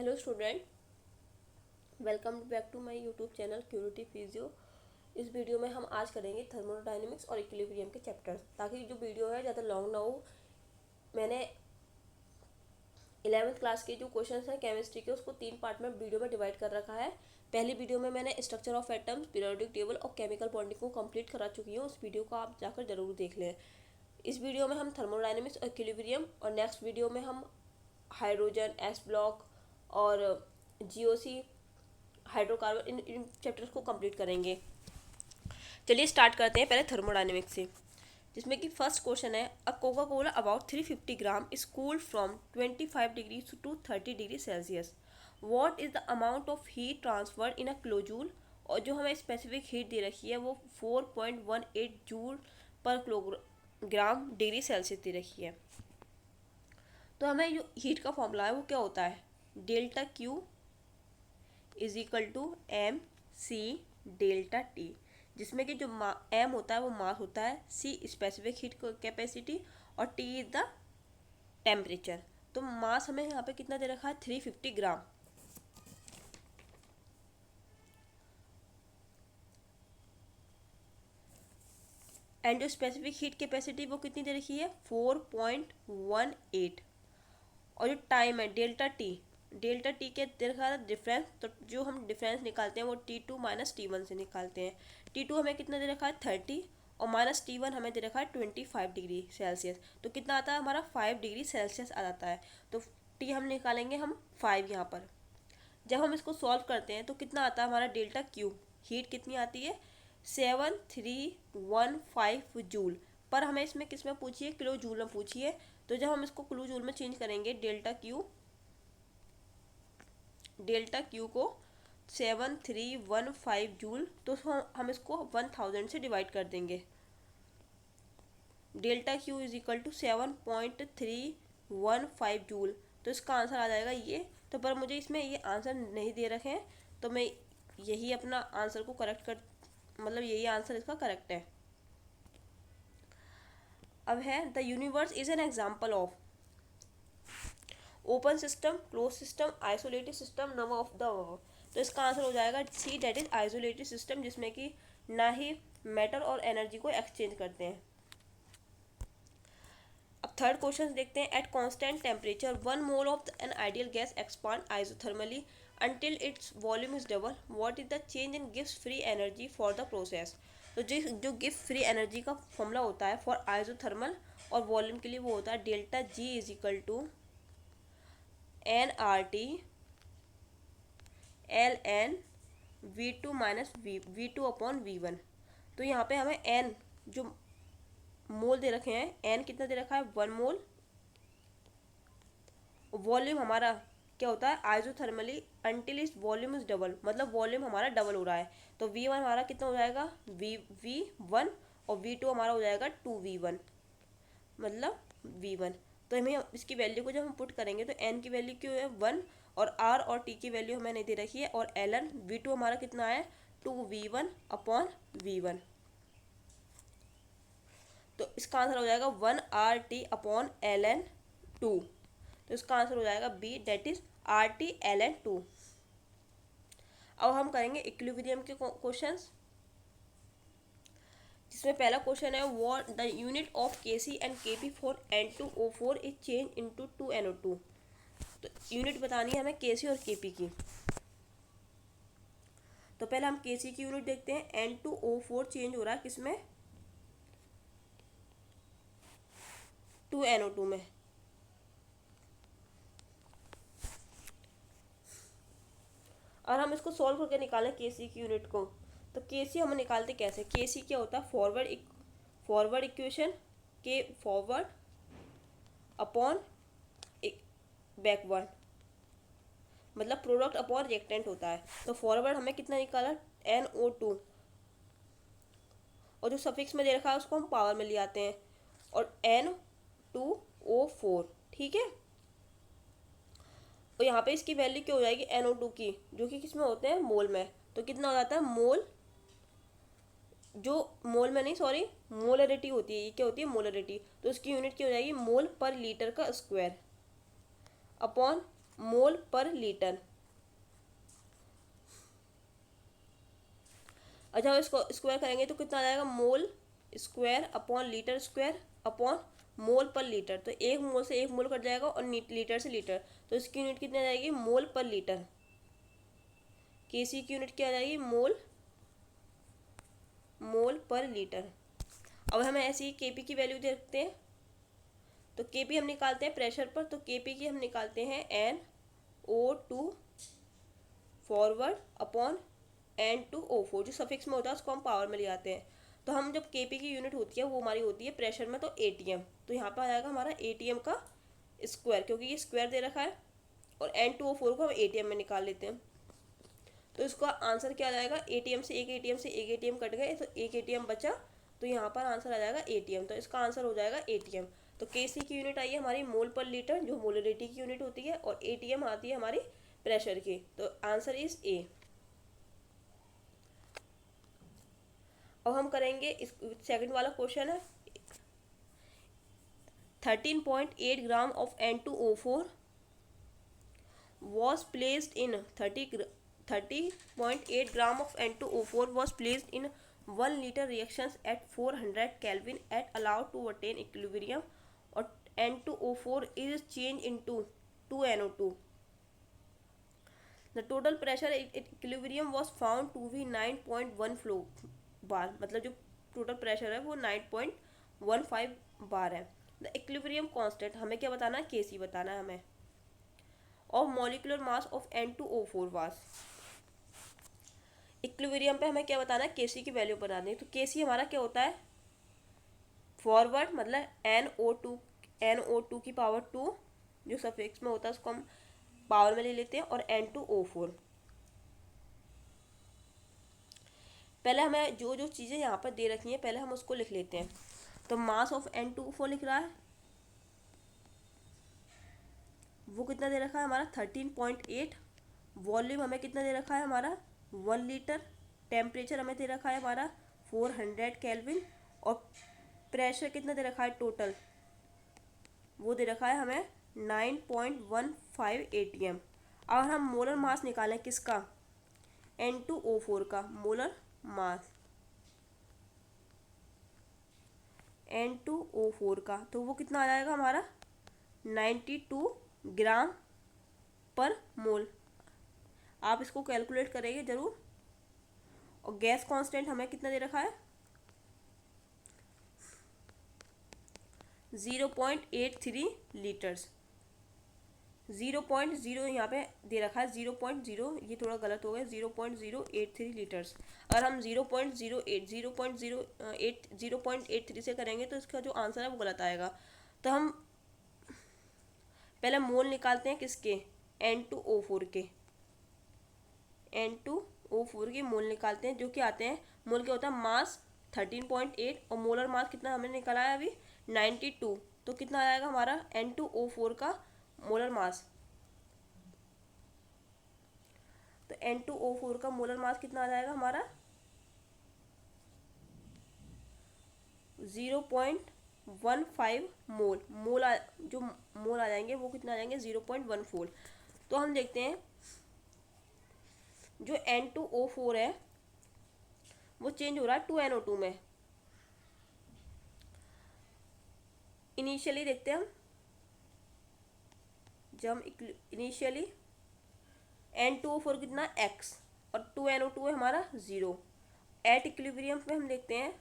Hello student, welcome back to my YouTube channel क्यूरिटी physio. इस video में हम आज करेंगे थर्मोडायनेमिक्स और इक्विलिब्रियम के चैप्टर्स। ताकि जो वीडियो है ज़्यादा लॉन्ग ना हो, मैंने 11th क्लास के जो क्वेश्चंस हैं केमिस्ट्री के उसको 3 पार्ट में वीडियो में डिवाइड कर रखा है। पहली वीडियो में मैंने structure of atoms, periodic table और केमिकल बॉन्डिंग को कंप्लीट करा चुकी हूँ। उस वीडियो को आप जाकर जरूर देख लें। इस वीडियो में हम थर्मोडायनेमिक्स और इक्विलिब्रियम, और नेक्स्ट वीडियो में हम हाइड्रोजन, एस ब्लॉक और जीओसी, हाइड्रोकार्बन, इन चैप्टर्स को कंप्लीट करेंगे। चलिए स्टार्ट करते हैं पहले थर्मोडायनेमिक्स से, जिसमें कि फर्स्ट क्वेश्चन है a Coca Cola about 350 gram is cooled from 25 degree to 30 degree Celsius. What is the amount of heat transferred in a kilojoule. और जो हमें स्पेसिफिक हीट दे रखी है वो 4.18 जूल पर किलोग्राम डिग्री सेल्सियस दे रखी है। तो हमें जो हीट का फॉर्मूला है वो क्या होता है, delta Q is equal to M C delta T, जिसमें कि जो एम होता है वो मास होता है, सी स्पेसिफिक हीट कैपेसिटी और टी इज द टेम्परेचर। तो मास हमें यहाँ पे कितना दे रखा है, 350 ग्राम। एंड जो स्पेसिफिक हीट कैपेसिटी वो कितनी दे रखी है, 4.18। और जो टाइम है डेल्टा टी के दे रखा है डिफरेंस। तो जो हम डिफरेंस निकालते हैं वो T2 माइनस T1 से निकालते हैं। T2 हमें कितना दे रखा है, 30, और माइनस T1 हमें दे रखा है 25 डिग्री सेल्सियस। तो कितना आता है हमारा, 5 डिग्री सेल्सियस आ जाता है। तो T हम निकालेंगे हम 5 यहाँ पर। जब हम इसको सॉल्व करते हैं तो कितना आता है हमारा डेल्टा क्यू, हीट कितनी आती है 7315 जूल। पर हमें इसमें किस में पूछी है, किलो जूल में पूछी है। तो जब हम इसको किलो जूल में चेंज करेंगे डेल्टा क्यू को 7315 जूल, तो हम इसको 1000 से डिवाइड कर देंगे। Delta Q is equal to 7.315 joule. तो इसका आंसर आ जाएगा ये। तो पर मुझे इसमें ये आंसर नहीं दे रखे हैं, तो मैं यही अपना आंसर को करेक्ट कर, मतलब यही आंसर इसका करेक्ट है। अब है the universe is an example of open system, close system, isolated system, none of the above. तो इसका आंसर हो जाएगा C, that is isolated system, जिसमें कि ना ही मैटर और एनर्जी को एक्सचेंज करते हैं। अब थर्ड क्वेश्चन देखते हैं। At constant temperature 1 mole of an ideal gas expand isothermally until its volume is double. What is the change in Gibbs free energy for the process? तो जो Gibbs free energy का formula होता है for isothermal और volume के लिए वो होता है delta G is equal to N R T L N V2 minus V2 upon V1। तो यहाँ पे हमें एन जो मोल दे रखे हैं, एन कितना दे रखा है 1 मोल। वॉल्यूम हमारा क्या होता है आइसोथर्मली अंटिल इस वॉल्यूम इज डबल, मतलब वॉल्यूम हमारा डबल हो रहा है। तो V1 हमारा कितना हो जाएगा V1, और V2 हमारा हो जाएगा 2V1, मतलब V1। तो हमें इसकी वैल्यू को जब हम पुट करेंगे तो n की वैल्यू क्यों है 1, और r और t की वैल्यू हमें नहीं दे रखी है, और ln V2 हमारा कितना है 2V1 अपॉन V1। तो इसका आंसर हो जाएगा 1RT अपॉन ln 2। तो इसका आंसर हो जाएगा B, that is RT ln 2। अब हम करेंगे इक्विलिब्रियम के क्वेश्चंस, जिसमें पहला क्वेश्चन है what the unit of Kc and Kp for N2O4 is change into 2NO2। तो यूनिट बतानी है हमें Kc और Kp की। तो पहले हम Kc की यूनिट देखते हैं। N2O4 चेंज हो रहा है किसमें, 2NO2 में। और हम इसको सॉल्व करके निकालें Kc की यूनिट को। तो Kc हम निकालते कैसे, Kc क्या होता है फॉरवर्ड इक्वेशन के फॉरवर्ड अपॉन बैकवर्ड, मतलब प्रोडक्ट अपॉन रिएक्टेंट होता है। तो फॉरवर्ड हमें कितना निकाला NO2, और जो सफिक्स में दे रखा है उसको हम पावर में ले आते हैं, और N2O4, ठीक है। और यहाँ पे इसकी वैल्यू क्या हो जाएगी NO2 की, जो कि किस में होते हैं मोल में। तो कितना हो जाता है मोल, जो मोल में नहीं सॉरी मोलरिटी होती है, ये क्या होती है मोलरिटी। तो उसकी यूनिट क्या हो जाएगी मोल पर लीटर का स्क्वायर अपॉन मोल पर लीटर। अच्छा, इसको स्क्वायर करेंगे तो कितना आ जाएगा, mole square upon litre square upon mole पर लीटर। तो एक मोल से एक मोल कट जाएगा और लीटर से लीटर, तो इसकी यूनिट कितनी आ जाएगी, मोल पर लीटर। केसी की यूनिट क्या आ जाएगी, मोल पर लीटर। अब हमें ऐसे ही केपी की वैल्यू देखते हैं। तो केपी हम निकालते हैं प्रेशर पर, तो केपी की हम निकालते हैं NO2 फॉरवर्ड अपॉन N2O4, जो सफिक्स में होता है उसको हम पावर में ले आते हैं। तो हम जब केपी की यूनिट होती है वो हमारी होती है प्रेशर में, तो ATM। तो यहाँ पर आ जाएगा हमारा ATM का स्क्वायर, क्योंकि ये स्क्वायर दे रखा है, और N2O4 को हम ATM में निकाल लेते हैं। तो इसका आंसर क्या आ जाएगा, ATM से एक ATM कट गए, तो एक ATM बचा, तो यहाँ पर आंसर आ जाएगा ATM। तो इसका आंसर हो जाएगा ATM। तो केसी की यूनिट आई है हमारी मोल पर लीटर, जो मोलरिटी की यूनिट होती है, और ATM आती है हमारी प्रेशर की। तो आंसर इज A। अब हम करेंगे इस सेकंड वाला क्वेश्चन है। 13.8 gram of N2O4 was placed in 30.8 gram of N2O4 was placed in 1 liter reactions at 400 Kelvin at allowed to attain equilibrium, or N2O4 is changed into 2NO2. The total pressure at equilibrium was found to be 9.1 flow bar, मतलब जो total pressure है वो 9.15 बार है। The equilibrium constant हमें क्या बताना है, केसी बताना है हमें, of molecular mass of N2O4 वास। इक्विलिब्रियम पे हमें क्या बताना है, केसी की वैल्यू बतानी है। तो केसी हमारा क्या होता है, फॉरवर्ड मतलब NO2 की पावर 2, जो सफिक्स में होता है उसको हम पावर में ले लेते हैं, और N2O4। पहले हमें जो जो चीज़ें यहाँ पर दे रखी हैं पहले हम उसको लिख लेते हैं। तो मास ऑफ N2O4 लिख रहा है, वो कितना दे रखा है हमारा 13.8। वॉल्यूम हमें कितना दे रखा है हमारा 1 लीटर। टेम्परेचर हमें दे रखा है हमारा 400 केल्विन, और प्रेशर कितना दे रखा है टोटल, वो दे रखा है हमें 9.15 ATM। अब हम मोलर मास निकालें किसका, N2O4 का मोलर मास, N2O4 का, तो वो कितना आ जाएगा हमारा 92 ग्राम पर मोल। आप इसको कैलकुलेट करेंगे जरूर। और गैस कांस्टेंट हमें कितना दे रखा है 0.83 लीटर्स। 0.0 यहाँ पे दे रखा है 0.0, ये थोड़ा गलत हो गया, 0.083 लीटर्स। अगर हम 0.83 से करेंगे तो इसका जो आंसर है वो गलत आएगा। तो हम पहले मोल निकालते हैं किसके, N2O4 के। N2O4 के मोल निकालते हैं, जो कि आते हैं, मोल क्या होता है मास 13.8, और मोलर मास कितना हमने निकाला है अभी 92। तो कितना आ जाएगा हमारा N2O4 का मोलर मास। तो N2O4 का मोलर मास कितना आ जाएगा हमारा 0.15 मोल। जो मोल आ जाएंगे वो कितना आ जाएंगे 0.14। तो हम देखते हैं जो N2O4 है वो चेंज हो रहा है 2NO2 में। इनिशियली देखते हैं हम, जब हम इनिशियली N2O4 कितना X, और 2NO2 है हमारा 0। एट इक्विलिब्रियम पे हम देखते हैं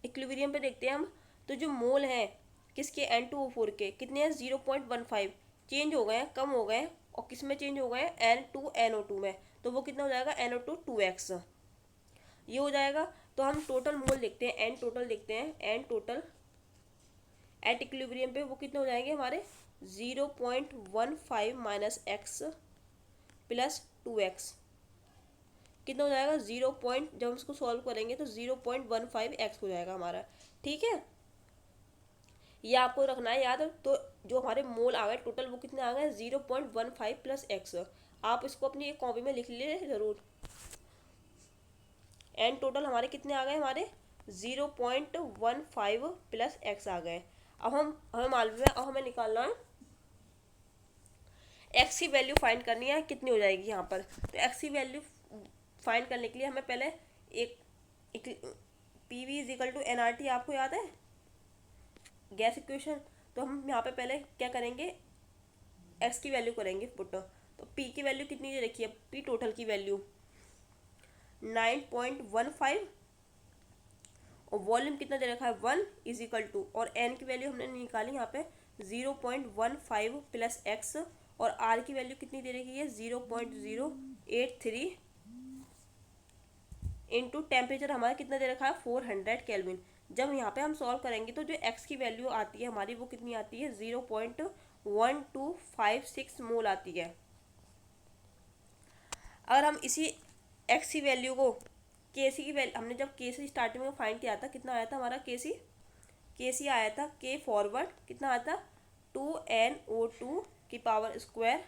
इक्विलिब्रियम पे देखते हैं हम, तो जो मोल हैं किसके N2O4 के कितने हैं 0.15, चेंज हो गए हैं, कम हो गए हैं, और किस में चेंज हो गए हैं N2NO2 में। तो वो कितना हो जाएगा NO2 2X, ये हो जाएगा। तो हम टोटल मोल देखते हैं, N टोटल देखते हैं, N टोटल एट इक्विलिब्रियम पे वो कितने हो जाएंगे हमारे 0.15 माइनस एक्स प्लस 2X, कितना हो जाएगा जब हम इसको सॉल्व करेंगे तो 0.15x हो जाएगा हमारा। ठीक है, ये आपको रखना है याद। तो जो हमारे मोल आ गए टोटल वो कितने आ गए 0.15 प्लस एक्स। आप इसको अपनी एक कॉपी में लिख लीजिए ज़रूर। एन टोटल हमारे कितने आ गए, हमारे 0.15 प्लस एक्स आ गए। अब हमें मालूम है, अब हमें निकालना है एक्स की वैल्यू फाइंड करनी है, कितनी हो जाएगी यहाँ पर। तो एक्स की वैल्यू फाइंड करने के लिए हमें पहले एक P V is equal to N R T, आपको याद है गैस इक्वेशन। तो हम यहाँ पे पहले क्या करेंगे, एक्स की वैल्यू करेंगे पुट। तो पी की वैल्यू कितनी दे रखी है, पी टोटल की वैल्यू 9.15 और वॉल्यूम कितना दे रखा है 1 इज इक्वल टू, और एन की वैल्यू हमने निकाली यहाँ पे 0.15 प्लस एक्स, और आर की वैल्यू कितनी दे रखी है 0.083 इंटू टेम्परेचर हमारा कितना दे रखा है 400 केल्विन। जब यहाँ पे हम सॉल्व करेंगे तो जो एक्स की वैल्यू आती है हमारी वो कितनी आती है 0.1256 मोल आती है। अगर हम इसी एक्स की वैल्यू को के सी की वैल्यू, हमने जब के सी स्टार्टिंग में फाइंड किया था कितना आया था हमारा के सी आया था के फॉरवर्ड कितना आया था 2NO2 की पावर स्क्वायर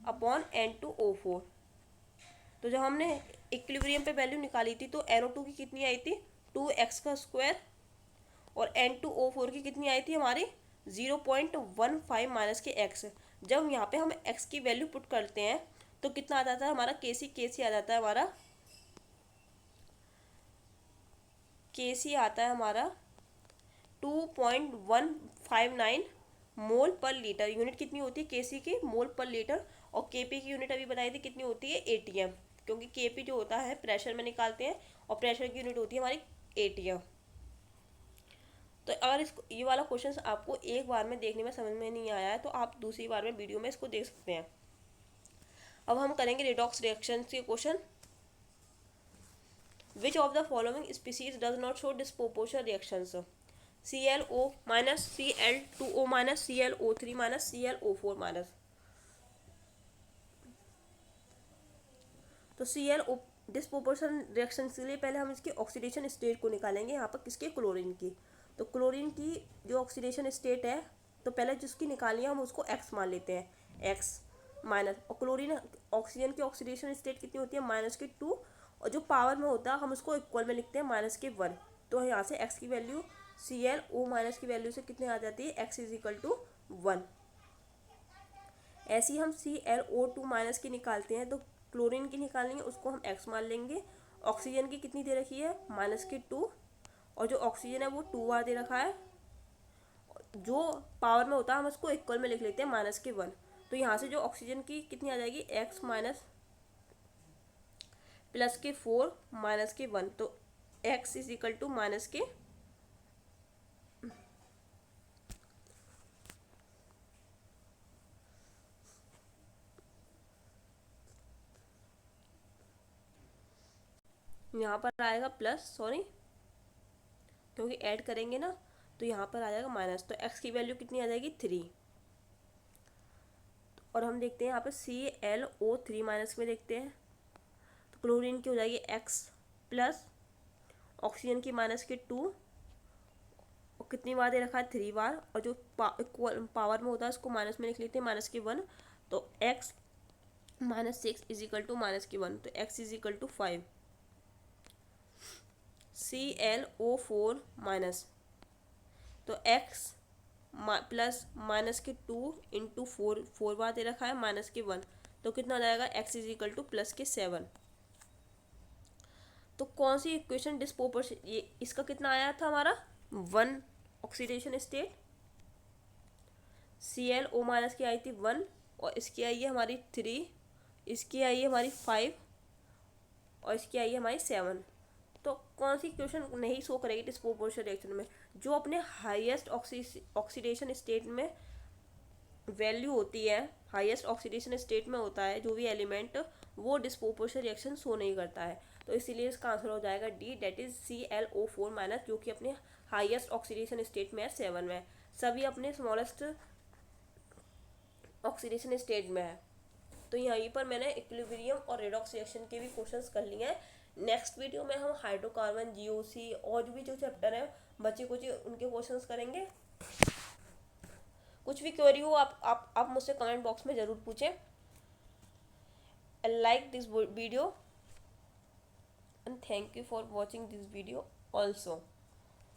अपॉन N2O4। तो जब हमने इक्विलिब्रियम पे वैल्यू निकाली थी तो NO2 की कितनी आई थी 2x का स्क्वायर, और N2O4 की कितनी आई थी हमारी 0.15 माइनस के x। जब यहाँ पे हम x की वैल्यू पुट करते हैं तो कितना आ जाता है हमारा के सी आ जाता है हमारा आता है हमारा 2.159 मोल पर लीटर। यूनिट कितनी होती है केसी की, मोल पर लीटर, और केपी की यूनिट अभी बताई थी कितनी होती है एटीएम, क्योंकि केपी जो होता है प्रेशर में निकालते हैं और प्रेशर की यूनिट होती है हमारी एटीएम। तो अगर इसको ये वाला क्वेश्चन आपको एक बार में देखने में समझ में नहीं आया है तो आप दूसरी बार में वीडियो में इसको देख सकते हैं। अब हम करेंगे रिडॉक्स रिएक्शन के question. Which of the following species does not show disproportional reactions, ClO minus Cl2O minus ClO3 minus ClO4 minus. तो ClO डिस्प्रोपोर्शनल रिएक्शन के लिए पहले हम इसकी ऑक्सीडेशन स्टेट को निकालेंगे, यहाँ पर किसके, क्लोरीन की। तो क्लोरीन की जो ऑक्सीडेशन स्टेट है तो पहले जिसकी निकाली है हम उसको x मान लेते हैं, x माइनस, और क्लोरीन ऑक्सीजन की ऑक्सीडेशन स्टेट कितनी होती है -2, और जो पावर में होता है हम उसको इक्वल में लिखते हैं -1। तो यहाँ से x की वैल्यू ClO माइनस की वैल्यू से कितने आ जाती है x इज इक्वल टू 1। ऐसे ही हम ClO2 माइनस की निकालते हैं तो क्लोरीन की निकालेंगे उसको हम x मान लेंगे। ऑक्सीजन की कितनी दे रखी है -2, और जो ऑक्सीजन है वो 2 बार दे रखा है, जो पावर में होता है हम उसको इक्वल में लिख लेते हैं -1। तो यहाँ से जो ऑक्सीजन की कितनी आ जाएगी x माइनस +4 -1, तो x इज इक्वल टू -, यहाँ पर आएगा प्लस, सॉरी क्योंकि ऐड करेंगे ना तो यहाँ पर आ जाएगा माइनस, तो x की वैल्यू कितनी आ जाएगी 3। और हम देखते हैं यहाँ पे ClO3 माइनस में देखते हैं तो क्लोरीन की हो जाएगी x प्लस ऑक्सीजन की -2, और कितनी बार दे रखा है 3 बार, और जो पावर में होता है उसको माइनस में लिख लेते हैं -1। तो x -6 इज इक्वल टू -1, तो x is equal to 5। ClO4 minus, तो x प्लस -2 इंटू 4 बार दे रखा है -1, तो कितना आ जाएगा x इज इक्वल टू +7। तो कौन सी इक्वेशन डिस्प्रोपोर्शन, ये इसका कितना आया था हमारा 1 ऑक्सीडेशन स्टेट, ClO माइनस की आई थी 1, और इसकी आई है हमारी 3, इसकी आई है हमारी 5, और इसकी आई है हमारी 7। तो कौन सी इक्वेशन नहीं शो करेगी डिस्प्रोपोर्शनल रिएक्शन में, जो अपने हाईएस्ट ऑक्सीडेशन स्टेट में वैल्यू होती है, हाईएस्ट ऑक्सीडेशन स्टेट में होता है जो भी एलिमेंट, वो डिस्प्रोपोर्शनल रिएक्शन शो नहीं करता है। तो इसीलिए इसका आंसर हो जाएगा D, date is ClO4 minus, जो कि अपने हाईएस्ट ऑक्सीडेशन स्टेट में है 7 में, सभी अपने स्मॉलेस्ट ऑक्सीडेशन स्टेट में है। तो यहीं पर मैंने इक्विलिब्रियम और रेडॉक्स रिएक्शन के भी क्वेश्चंस कर लिए हैं। नेक्स्ट वीडियो में हम हाइड्रोकार्बन, GOC और भी जो चैप्टर है बचे कुछ उनके क्वेश्चंस करेंगे। कुछ भी क्वेरी हो आप मुझसे कमेंट बॉक्स में ज़रूर पूछें। Like this video and Thank you for watching this video also.